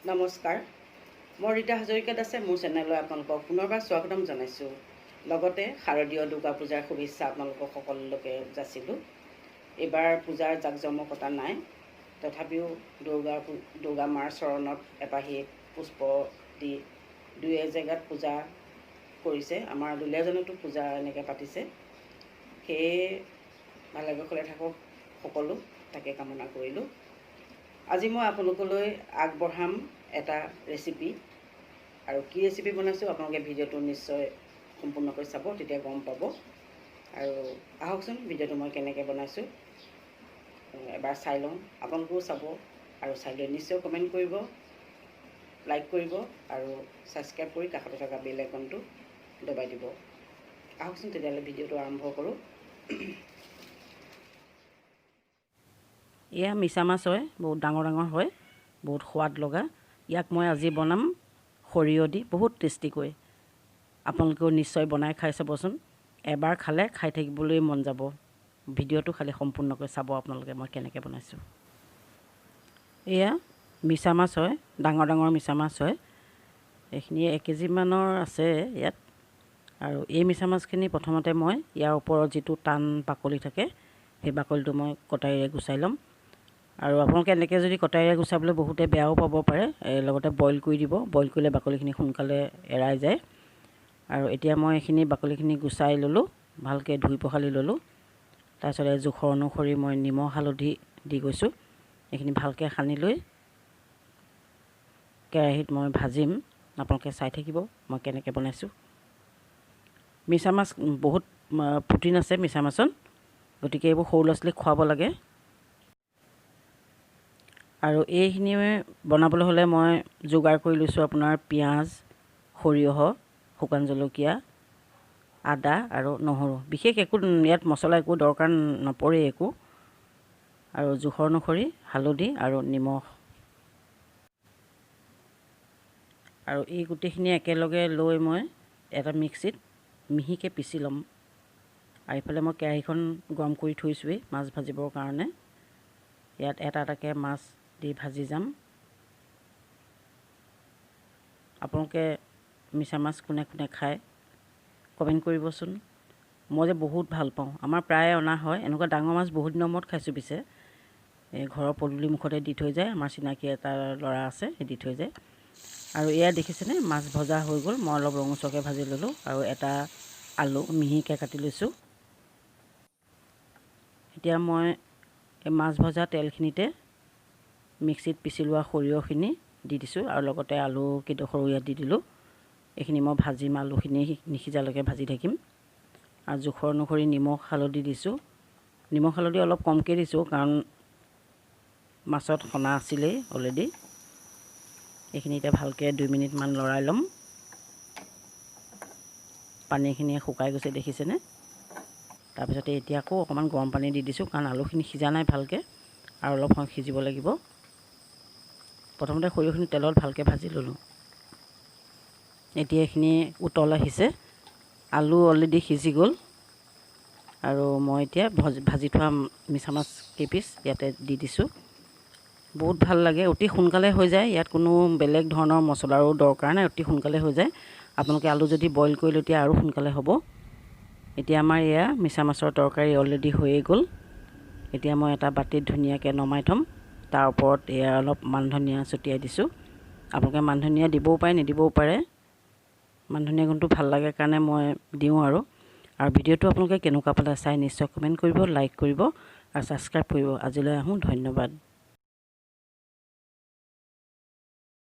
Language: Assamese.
নমস্কাৰ, মই ৰীতা হাজৰিকা দাসে মোৰ চেনেললৈ আপোনালোকক পুনৰবাৰ স্বাগতম জনাইছোঁ। লগতে শাৰদীয় দুৰ্গা পূজাৰ শুভেচ্ছা আপোনালোকক সকলোকে যাচিলোঁ। এইবাৰ পূজাৰ জাকজমকতা নাই, তথাপিও দুৰ্গা মাৰ চৰণত এপাহি পুষ্প দি দুই এজেগাত পূজা কৰিছে। আমাৰ দুলীয়াজনতো পূজা এনেকৈ পাতিছে। সেয়ে ভালে কুশলে থাকক সকলো, তাকে কামনা কৰিলোঁ। আজি মই আপোনালোকলৈ আগবঢ়াম এটা ৰেচিপি, আৰু কি ৰেচিপি বনাইছোঁ আপোনালোকে ভিডিঅ'টো নিশ্চয় সম্পূৰ্ণকৈ চাব, তেতিয়া গম পাব। আৰু আহকচোন ভিডিঅ'টো মই কেনেকৈ বনাইছোঁ এবাৰ চাই লওঁ। আপোনালোকেও চাব, আৰু চাই লৈ নিশ্চয় কমেণ্ট কৰিব, লাইক কৰিব, আৰু ছাবস্ক্ৰাইব কৰি কাষতে থকা বেল আইকনটো দবাই দিব। আহকচোন তেতিয়াহ'লে ভিডিঅ'টো আৰম্ভ কৰোঁ। এয়া মিছা মাছ হয়, বহুত ডাঙৰ ডাঙৰ হয়, বহুত সোৱাদ লগা। ইয়াক মই আজি বনাম সৰিয়হ দি, বহুত টেষ্টিকৈ। আপোনালোকেও নিশ্চয় বনাই খাই চাবচোন। এবাৰ খালে খাই থাকিবলৈ মন যাব। ভিডিঅ'টো খালি সম্পূৰ্ণকৈ চাব আপোনালোকে মই কেনেকৈ বনাইছোঁ। এয়া মিছা মাছ হয়, ডাঙৰ ডাঙৰ মিছা মাছ হয়। এইখিনি 1 কেজিমানৰ আছে ইয়াত। আৰু এই মিছা মাছখিনি প্ৰথমতে মই ইয়াৰ ওপৰত যিটো টান বাকলি থাকে, সেই বাকলিটো মই কটাৰীৰে গুচাই ল'ম। আৰু আপোনালোকে এনেকৈ যদি কটাৰীৰে গুচাবলৈ বহুতে বেয়াও পাব পাৰে, লগতে বইল কৰি দিব। বইল কৰিলে বাকলিখিনি সোনকালে এৰাই যায়। আৰু এতিয়া মই এইখিনি বাকলিখিনি গুচাই ল'লোঁ, ভালকৈ ধুই পখালি ল'লোঁ। তাৰপিছতে জোখৰ অনুসৰি মই নিমখ হালধি দি গৈছোঁ। এইখিনি ভালকৈ সানি লৈ কেৰাহীত মই ভাজিম। আপোনালোকে চাই থাকিব মই কেনেকৈ বনাইছোঁ। মিছা মাছ বহুত প্ৰটিন আছে মিছা মাছত, গতিকে এইবোৰ সৰু ল'ৰা ছোৱালীক খুৱাব লাগে। আৰু এইখিনি বনাবলৈ হ'লে মই যোগাৰ কৰি লৈছোঁ আপোনাৰ পিঁয়াজ, সৰিয়হ, শুকান জলকীয়া, আদা আৰু নহৰু। বিশেষ একো ইয়াত মছলা একো দৰকাৰ নপৰে একো। আৰু জোখৰ অনুসৰি হালধি আৰু নিমখ। আৰু এই গোটেইখিনি একেলগে লৈ মই এটা মিক্সিত মিহিকৈ পিচি ল'ম। আৰু এইফালে মই কেৰাহীখন গৰম কৰি থৈছোঁৱেই মাছ ভাজিবৰ কাৰণে। ইয়াত এটা এটাকৈ মাছ দি ভাজি যাম। আপোনালোকে মিছা মাছ কোনে কোনে খায় কমেণ্ট কৰিবচোন। মই যে বহুত ভাল পাওঁ, আমাৰ প্ৰায় অনা হয়। এনেকুৱা ডাঙৰ মাছ বহুত দিনৰ মূৰত খাইছোঁ। পিছে এই ঘৰৰ পদূলি মুখতে দি থৈ যায়, আমাৰ চিনাকি এটা ল'ৰা আছে, সেই দি থৈ যায়। আৰু এয়া দেখিছেনে, মাছ ভজা হৈ গ'ল। মই অলপ ৰঙচুৱাকৈ ভাজি ল'লোঁ, আৰু এটা আলু মিহিকৈ কাটি লৈছোঁ। এতিয়া মই এই মাছ ভজা তেলখিনিতে মিক্সিত পিচি লোৱা সৰিয়হখিনি দি দিছোঁ, আৰু লগতে আলু কেইডোখৰো ইয়াত দি দিলোঁ। এইখিনি মই ভাজিম, আলুখিনি নিসিজালৈকে ভাজি থাকিম। আৰু জোখৰ অনুসৰি নিমখ হালধি দিছোঁ। নিমখ হালধি অলপ কমকৈ দিছোঁ, কাৰণ মাছত সনা আছিলেই অলৰেডি। এইখিনি এতিয়া ভালকৈ 2 মিনিটমান লৰাই ল'ম। পানীখিনি শুকাই গৈছে দেখিছেনে। তাৰপিছতে এতিয়া আকৌ অকণমান গৰম পানী দি দিছোঁ, কাৰণ আলুখিনি সিজা নাই ভালকৈ, আৰু অলপ সময় সিজিব লাগিব। প্ৰথমতে সৰিয়হখিনি তেলত ভালকৈ ভাজি ল'লোঁ। এতিয়া এইখিনি উতল আহিছে, আলু অলৰেডি সিজি গ'ল। আৰু মই এতিয়া ভাজি থোৱা মিছা মাছ কেইপিচ ইয়াতে দি দিছোঁ। বহুত ভাল লাগে, অতি সোনকালে হৈ যায়। ইয়াত কোনো বেলেগ ধৰণৰ মছলাৰো দৰকাৰ নাই, অতি সোনকালে হৈ যায়। আপোনালোকে আলু যদি বইল কৰি লয় তেতিয়া আৰু সোনকালে হ'ব। এতিয়া আমাৰ এয়া মিছা মাছৰ তৰকাৰী অলৰেডি হৈয়ে গ'ল। এতিয়া মই এটা বাতিত ধুনীয়াকৈ নমাই থ'ম। তাৰ ওপৰত এয়া অলপ মান ধনিয়া ছটিয়াই দিছোঁ। আপোনালোকে মান ধনিয়া দিবও পাৰে, নিদিবও পাৰে। মান ধনিয়া গুণটো ভাল লাগে কাৰণে মই দিওঁ। আৰু ভিডিঅ'টো আপোনালোকে কেনেকুৱা পালে চাই নিশ্চয় কমেণ্ট কৰিব, লাইক কৰিব, আৰু ছাবস্ক্ৰাইব কৰিব। আজিলৈ আহোঁ, ধন্যবাদ।